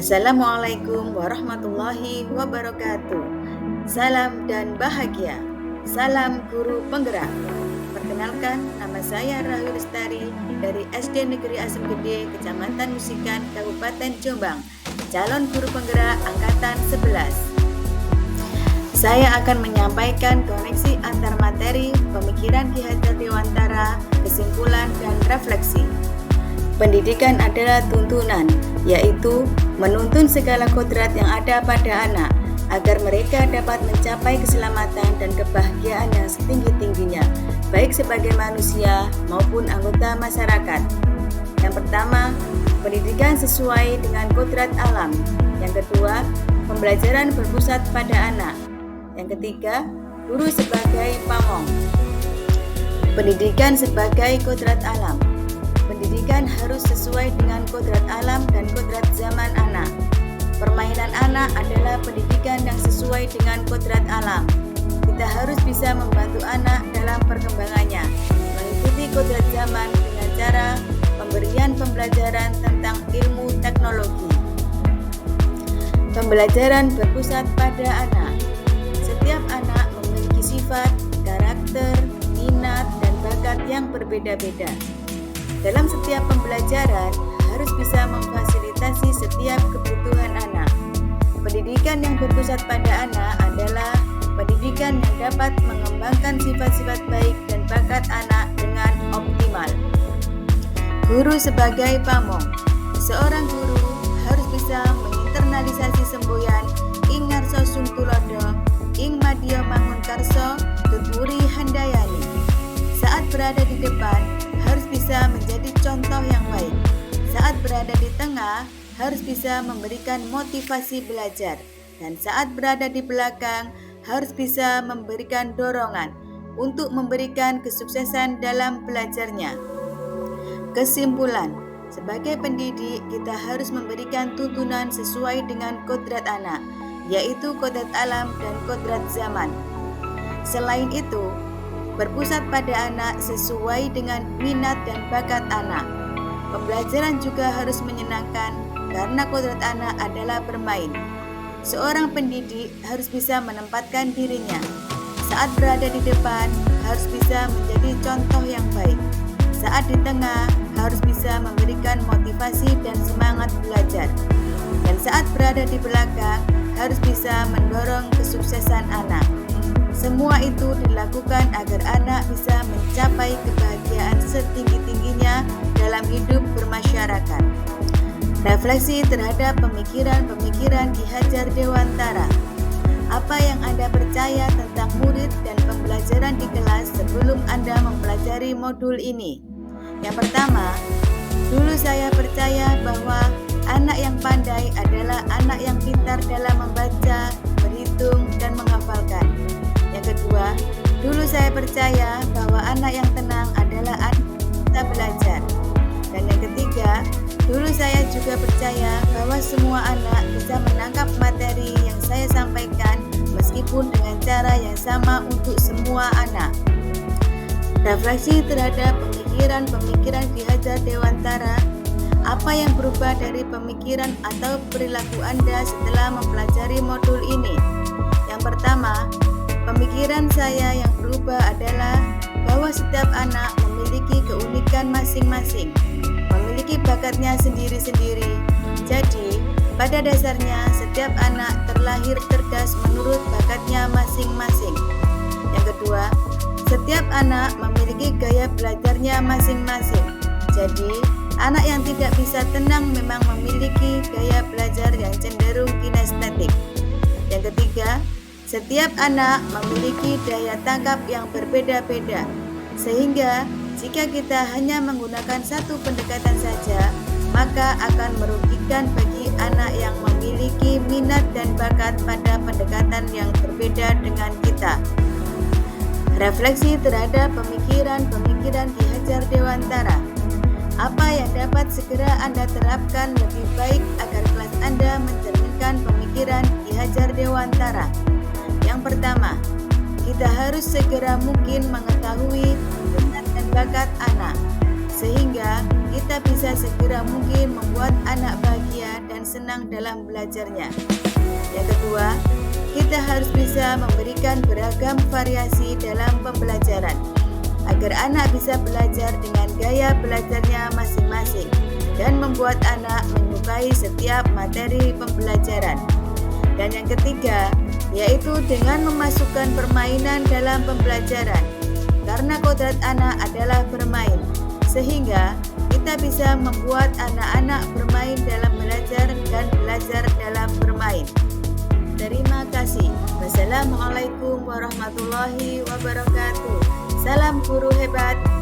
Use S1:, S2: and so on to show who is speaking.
S1: Assalamualaikum warahmatullahi wabarakatuh. Salam dan bahagia. Salam guru penggerak. Perkenalkan, nama saya Rahul Lestari dari SD Negeri Asem Gede, Kecamatan Musikan, Kabupaten Jombang, calon guru penggerak angkatan 11. Saya akan menyampaikan koneksi antar materi, pemikiran Ki Hajar Dewantara, kesimpulan dan refleksi. Pendidikan adalah tuntunan, yaitu menuntun segala kodrat yang ada pada anak agar mereka dapat mencapai keselamatan dan kebahagiaan yang setinggi-tingginya, baik sebagai manusia maupun anggota masyarakat. Yang pertama, pendidikan sesuai dengan kodrat alam. Yang kedua, pembelajaran berpusat pada anak. Yang ketiga, guru sebagai pamong. Pendidikan sebagai kodrat alam. Pendidikan harus sesuai dengan kodrat alam dan kodrat zaman anak. Permainan anak adalah pendidikan yang sesuai dengan kodrat alam. Kita harus bisa membantu anak dalam perkembangannya, mengikuti kodrat zaman dengan cara pemberian pembelajaran tentang ilmu teknologi. Pembelajaran berpusat pada anak. Setiap anak memiliki sifat, karakter, minat, dan bakat yang berbeda-beda. Dalam setiap pembelajaran, harus bisa memfasilitasi setiap kebutuhan anak. Pendidikan yang berpusat pada anak adalah pendidikan yang dapat mengembangkan sifat-sifat baik dan bakat anak dengan optimal. Guru sebagai pamong. Seorang guru harus bisa menginternalisasi semboyan ing ngarso sung tulodo, ing madya mangun karso, tuturi handayani. Saat berada di depan, harus bisa menjadi contoh yang baik. Saat berada di tengah, harus bisa memberikan motivasi belajar. Dan saat berada di belakang, harus bisa memberikan dorongan untuk memberikan kesuksesan dalam belajarnya. Kesimpulan, sebagai pendidik, kita harus memberikan tuntunan sesuai dengan kodrat anak, yaitu kodrat alam dan kodrat zaman. Selain itu, berpusat pada anak sesuai dengan minat dan bakat anak. Pembelajaran juga harus menyenangkan karena kodrat anak adalah bermain. Seorang pendidik harus bisa menempatkan dirinya. Saat berada di depan, harus bisa menjadi contoh yang baik. Saat di tengah, harus bisa memberikan motivasi dan semangat belajar. Dan saat berada di belakang, harus bisa mendorong kesuksesan anak. Semua itu dilakukan agar anak bisa mencapai kebahagiaan setinggi-tingginya dalam hidup bermasyarakat. Refleksi terhadap pemikiran-pemikiran Ki Hajar Dewantara. Apa yang Anda percaya tentang murid dan pembelajaran di kelas sebelum Anda mempelajari modul ini? Yang pertama, dulu saya percaya bahwa anak yang pandai adalah anak yang pintar dalam membaca, berhitung, dan menghafalkan. Yang kedua, dulu saya percaya bahwa anak yang tenang adalah anak yang bisa belajar. Dan yang ketiga, dulu saya juga percaya bahwa semua anak bisa menangkap materi yang saya sampaikan meskipun dengan cara yang sama untuk semua anak. Refleksi terhadap pemikiran-pemikiran Ki Hajar Dewantara. Apa yang berubah dari pemikiran atau perilaku Anda setelah mempelajari modul ini? Yang pertama, pemikiran saya yang berubah adalah bahwa setiap anak memiliki keunikan masing-masing, memiliki bakatnya sendiri-sendiri. Jadi, pada dasarnya setiap anak terlahir cerdas menurut bakatnya masing-masing. Yang kedua, setiap anak memiliki gaya belajarnya masing-masing. Jadi, anak yang tidak bisa tenang memang memiliki gaya belajar yang cenderung kinestetik. Yang ketiga, setiap anak memiliki daya tangkap yang berbeda-beda, sehingga jika kita hanya menggunakan satu pendekatan saja, maka akan merugikan bagi anak yang memiliki minat dan bakat pada pendekatan yang berbeda dengan kita. Refleksi terhadap pemikiran-pemikiran Ki Hajar Dewantara. Apa yang dapat segera Anda terapkan lebih baik agar kelas Anda mencerminkan pemikiran Ki Hajar Dewantara? Yang pertama, kita harus segera mungkin mengetahui minat dan bakat anak, sehingga kita bisa segera mungkin membuat anak bahagia dan senang dalam belajarnya. Yang kedua, kita harus bisa memberikan beragam variasi dalam pembelajaran agar anak bisa belajar dengan gaya belajarnya masing-masing dan membuat anak menyukai setiap materi pembelajaran. Dan yang ketiga, yaitu dengan memasukkan permainan dalam pembelajaran, karena kodrat anak adalah bermain, sehingga kita bisa membuat anak-anak bermain dalam belajar dan belajar dalam bermain. Terima kasih. Wassalamualaikum warahmatullahi wabarakatuh. Salam guru hebat.